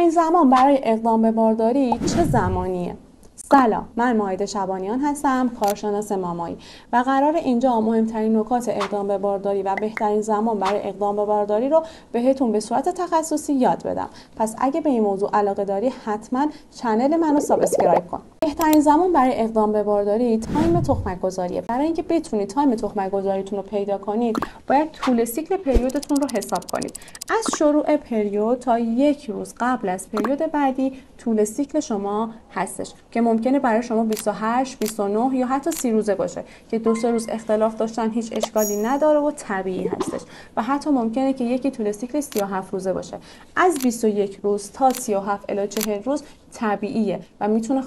بهترین زمان برای اقدام به بارداری چه زمانیه؟ سلام، من مائده شبانیان هستم، کارشناس مامایی و قرار اینجا مهمترین نکات اقدام به بارداری و بهترین زمان برای اقدام به بارداری رو بهتون به صورت تخصصی یاد بدم. پس اگه به این موضوع علاقه داری حتما کانال منو سابسکرایب کن. بهترین زمان برای اقدام به بارداری تایم تخمک گذاریه. برای اینکه بتونید تایم تخمک گذاریتون رو پیدا کنید، باید طول سیکل پریودتون رو حساب کنید. از شروع پریود تا یک روز قبل از پریود بعدی طول سیکل شما هستش که ممکنه برای شما 28, 29 یا حتی 30 روزه باشه که 2-3 روز اختلاف داشتن هیچ اشکالی نداره و طبیعی هستش و حتی ممکنه که یکی طول سیکل 37 روزه باشه. از 21 روز تا 37 الی 40 روز طبیعیه و میتونه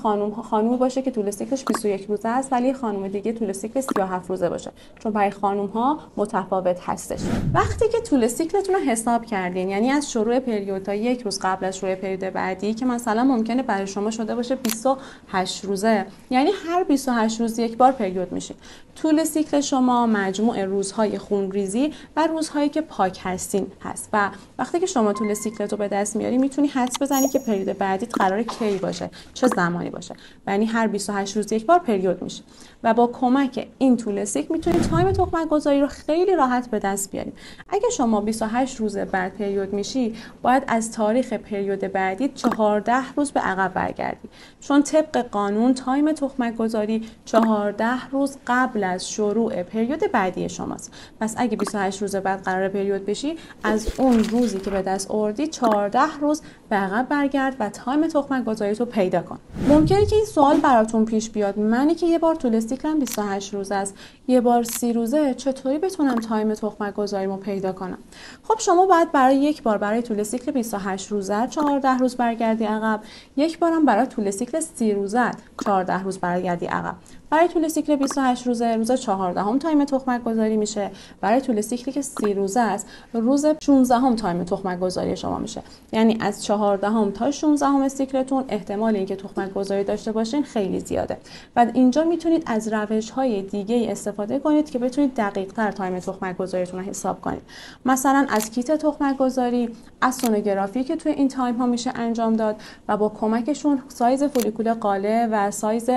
خانومی باشه که طول سیکلش 21 روزه است ولی خانم دیگه طول سیکل 37 روزه باشه، چون برای خانم ها متفاوت هستش. وقتی که طول سیکلتون رو حساب کردین، یعنی از شروع پریود تا یک روز قبل از شروع پریود بعدی که مثلا ممکنه برای شما شده باشه 28 روزه، یعنی هر 28 روز یک بار پریود میشه. طول سیکل شما مجموع روزهای خونریزی و روزهایی که پاک هستین هست و وقتی که شما طول سیکلت رو به دست میاری میتونی حدس بزنی که پریود بعدیت قراره کی باشه، چه زمانی باشه. یعنی هر 28 روز یک بار پریود میشه و با کمک این طول سیکل میتونید تایم تخمک گذاری رو خیلی راحت به دست بیارید. اگه شما 28 روز بعد پریود میشی، باید از تاریخ پریود بعدی 14 روز به عقب برگردی، چون طبق قانون تایم تخمک گذاری 14 روز قبل از شروع پریود بعدی شماست. پس اگه 28 روز بعد قرار پریود بشی، از اون روزی که به دست آوردی 14 روز به عقب برگرد و تایم تخمک گذاری تو پیدا کن. ممکنه که این سوال براتون پیش بیاد، منی که یه بار طول سیکلم 28 روز است، یه بار 30 روزه، چطوری بتونم تایم تخمک گذاریمو پیدا کنم؟ خب شما باید برای یک بار برای طول سیکل 28 روزه 14 روز برگردی عقب، یک بارم برای طول سیکل 30 روزه 14 روز برگردی عقب. برای طول سیکل 28 روزه روز 14 تایم تخمک گذاری میشه. برای طول سیکلی که 30 روزه است روز 16 تایم تخمک گذاری شما میشه. یعنی از 14 تا 16 سیکلتون احتمال اینکه تخمک گذاری داشته باشین خیلی زیاده و اینجا میتونید از روش‌های دیگه استفاده کنید که بتونید دقیق‌تر تایم تخمک گذاریتون رو حساب کنید. مثلا از کیت تخمک گذاری، از سونوگرافی که توی این تایم ها میشه انجام داد و با کمکشون سایز فولیکول قاله و سایز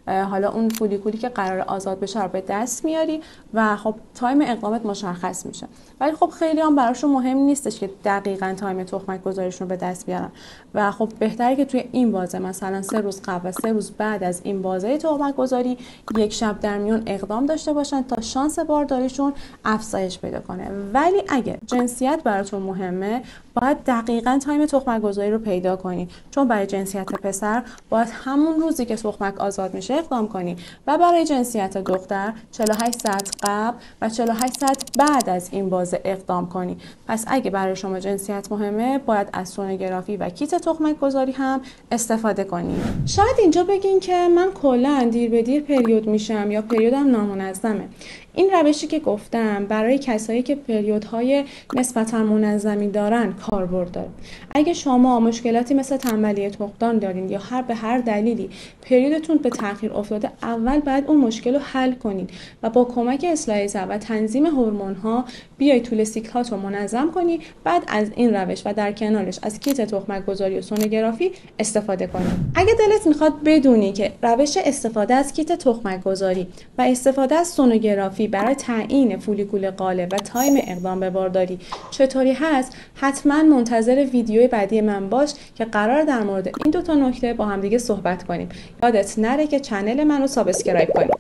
حالا اون فولیکولی که قرار آزاد بشه رو به دست میاری و خب تایم اقدامت مشخص میشه. ولی خب خیلی هم براشون مهم نیستش که دقیقاً تایم تخمک گذاریشون رو به دست بیارن و خب بهتره که توی این بازه مثلا 3 روز قبل و 3 روز بعد از این بازه تخمک گذاری یک شب در میون اقدام داشته باشن تا شانس بارداریشون افزایش پیدا کنه. ولی اگه جنسیت براتون مهمه، باید دقیقاً تایم تخمک گذاری رو پیدا کنی، چون برای جنسیت پسر باید همون روزی که تخمک آزاد میشه اقدام کنی و برای جنسیت دختر 48 ساعت قبل و 48 ساعت بعد از این بازه اقدام کنی. پس اگه برای شما جنسیت مهمه، باید از سونوگرافی و کیت تخمک گذاری هم استفاده کنی. شاید اینجا بگین که من کلا دیر به دیر پریود میشم یا پریودم نامنظمه. این روشی که گفتم برای کسایی که پریودهای نسبتا منظمی دارن کاربرد داره. اگه شما مشکلاتی مثل تنبلی تخمدان دارین یا به هر دلیلی پریودتون به تأخیر افتاده، اول باید اون مشکل رو حل کنین و با کمک اصلاح ضعف و تنظیم هورمون‌ها بیای طول سیکلات رو منظم کنی. بعد از این روش و در کنارش از کیت تخمک گذاری و سونوگرافی استفاده کنی. اگه دلت میخواد بدونی که روش استفاده از کیت تخمک گذاری و استفاده از سونوگرافی برای تعیین فولیکول قاله و تایم اقدام به بارداری چطوری هست، حتما منتظر ویدیوی بعدی من باش که قرار در مورد این 2 نکته با هم دیگه صحبت کنیم. یادت نره که کانال منو سابسکرایب کنی.